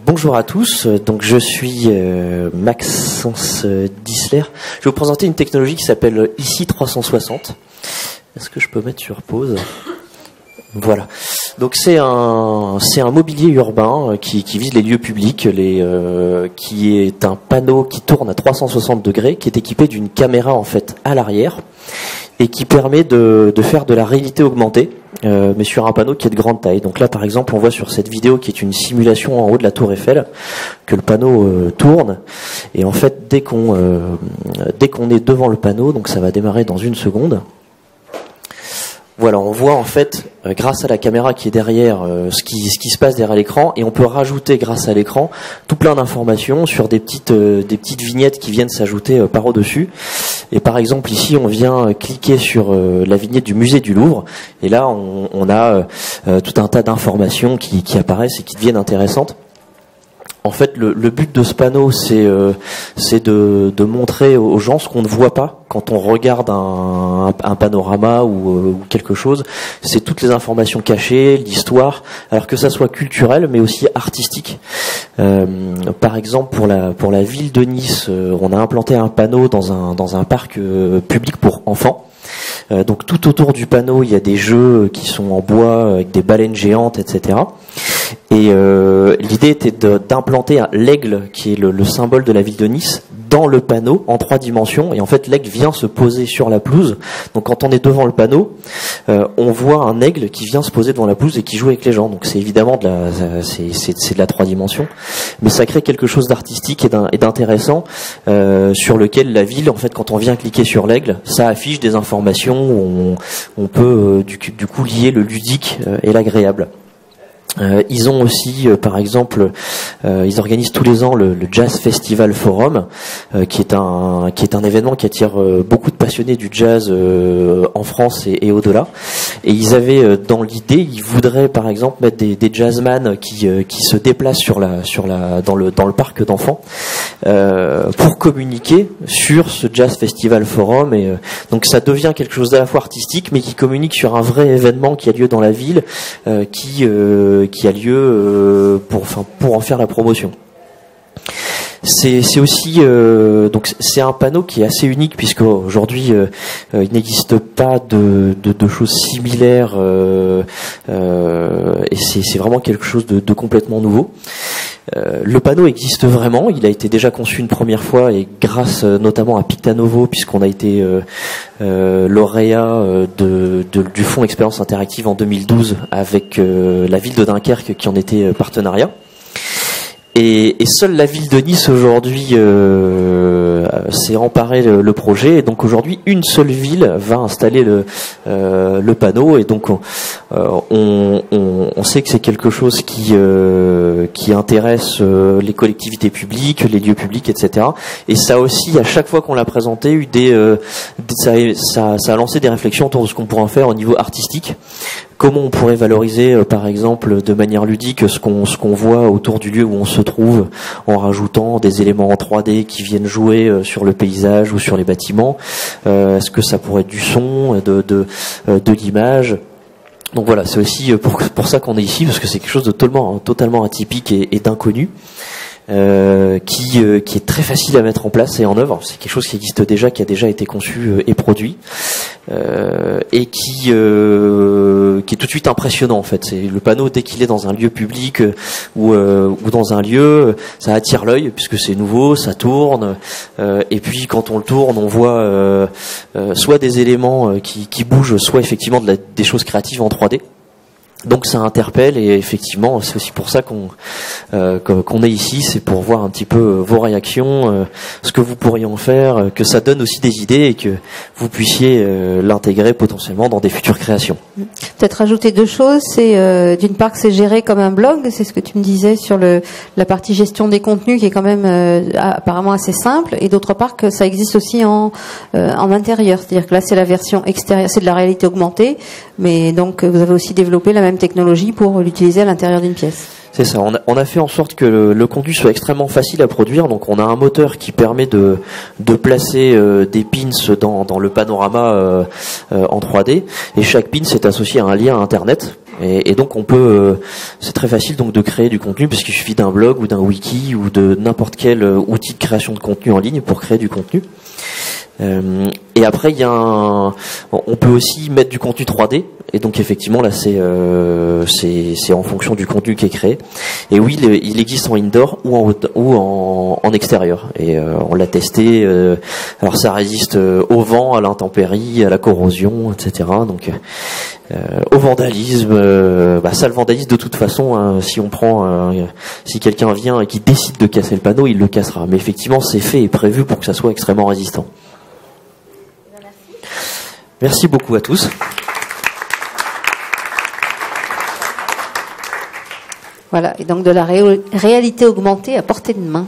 Bonjour à tous, donc je suis Maxence Dissler. Je vais vous présenter une technologie qui s'appelle ICI 360. Est-ce que je peux mettre sur pause? Voilà. Donc c'est un mobilier urbain qui vise les lieux publics, qui est un panneau qui tourne à 360 degrés, qui est équipé d'une caméra en fait à l'arrière et qui permet de faire de la réalité augmentée, mais sur un panneau qui est de grande taille. Donc là, par exemple, on voit sur cette vidéo qui est une simulation en haut de la Tour Eiffel que le panneau tourne. Et en fait, dès qu'on est devant le panneau, donc ça va démarrer dans une seconde. Voilà, on voit en fait, grâce à la caméra qui est derrière, ce qui se passe derrière l'écran, et on peut rajouter grâce à l'écran tout plein d'informations sur des petites vignettes qui viennent s'ajouter par au-dessus. Et par exemple ici, on vient cliquer sur la vignette du musée du Louvre, et là on a tout un tas d'informations qui apparaissent et qui deviennent intéressantes. En fait, le but de ce panneau, c'est de montrer aux gens ce qu'on ne voit pas quand on regarde un panorama ou quelque chose. C'est toutes les informations cachées, l'histoire, alors que ça soit culturel, mais aussi artistique. Par exemple, pour la ville de Nice, on a implanté un panneau dans un parc public pour enfants. Donc tout autour du panneau, il y a des jeux qui sont en bois avec des baleines géantes, etc. Et l'idée était d'implanter l'aigle, qui est le symbole de la ville de Nice, dans le panneau en 3 dimensions. Et en fait, l'aigle vient se poser sur la pelouse. Donc quand on est devant le panneau, on voit un aigle qui vient se poser devant la pelouse et qui joue avec les gens. Donc c'est évidemment c'est de la 3 dimensions, mais ça crée quelque chose d'artistique et d'intéressant sur lequel la ville, en fait, quand on vient cliquer sur l'aigle, ça affiche des informations où on peut du coup lier le ludique et l'agréable. Ils ont aussi, par exemple, ils organisent tous les ans le Jazz Festival Forum, qui est un événement qui attire beaucoup de passionnés du jazz en France et au-delà. Et ils avaient dans l'idée, ils voudraient par exemple mettre des jazzman qui se déplacent dans le parc d'enfants pour communiquer sur ce Jazz Festival Forum. Et donc ça devient quelque chose d'à la fois artistique, mais qui communique sur un vrai événement qui a lieu dans la ville, qui a lieu pour en faire la promotion. C'est aussi donc c'est un panneau qui est assez unique, puisque aujourd'hui il n'existe pas de choses similaires et c'est vraiment quelque chose de complètement nouveau. Le panneau existe vraiment, il a été déjà conçu une première fois, et grâce notamment à Pictanovo, puisqu'on a été lauréat du fonds Expérience Interactive en 2012 avec la ville de Dunkerque qui en était partenariat. Et seule la ville de Nice aujourd'hui s'est emparée le projet, et donc aujourd'hui une seule ville va installer le panneau, et donc on sait que c'est quelque chose qui intéresse les collectivités publiques, les lieux publics, etc. Et ça aussi, à chaque fois qu'on l'a présenté, ça a lancé des réflexions autour de ce qu'on pourrait en faire au niveau artistique. Comment on pourrait valoriser, par exemple, de manière ludique, ce qu'on voit autour du lieu où on se trouve, en rajoutant des éléments en 3D qui viennent jouer sur le paysage ou sur les bâtiments. Est-ce que ça pourrait être du son, de l'image? Donc voilà, c'est aussi pour ça qu'on est ici, parce que c'est quelque chose de totalement atypique et d'inconnu. Qui est très facile à mettre en place et en œuvre. C'est quelque chose qui existe déjà, qui a déjà été conçu et produit, et qui est tout de suite impressionnant en fait. C'est le panneau, dès qu'il est dans un lieu public ou dans un lieu, ça attire l'œil puisque c'est nouveau, ça tourne, et puis quand on le tourne, on voit soit des éléments qui bougent, soit effectivement des choses créatives en 3D. Donc ça interpelle, et effectivement c'est aussi pour ça qu'on est ici, c'est pour voir un petit peu vos réactions, ce que vous pourriez en faire, que ça donne aussi des idées et que vous puissiez l'intégrer potentiellement dans des futures créations. Peut-être rajouter 2 choses, c'est d'une part que c'est géré comme un blog, c'est ce que tu me disais sur la partie gestion des contenus qui est quand même apparemment assez simple, et d'autre part que ça existe aussi en intérieur, c'est-à-dire que là c'est la version extérieure, c'est de la réalité augmentée, mais donc vous avez aussi développé la même technologie pour l'utiliser à l'intérieur d'une pièce. C'est ça, on a fait en sorte que le contenu soit extrêmement facile à produire. Donc on a un moteur qui permet de placer des pins dans le panorama en 3D, et chaque pin est associé à un lien Internet. Et donc on peut, c'est très facile donc de créer du contenu parce qu'il suffit d'un blog ou d'un wiki ou de n'importe quel outil de création de contenu en ligne pour créer du contenu. Et après il y a on peut aussi mettre du contenu 3D et donc effectivement là c'est en fonction du contenu qui est créé. Et oui, il existe en indoor ou en extérieur et on l'a testé. Alors ça résiste au vent, à l'intempérie, à la corrosion, etc. Donc au vandalisme, ça le vandalisme de toute façon, hein, si on prend si quelqu'un vient et qui décide de casser le panneau, il le cassera. Mais effectivement c'est fait et prévu pour que ça soit extrêmement résistant. Merci beaucoup à tous. Voilà, et donc de la réalité augmentée à portée de main.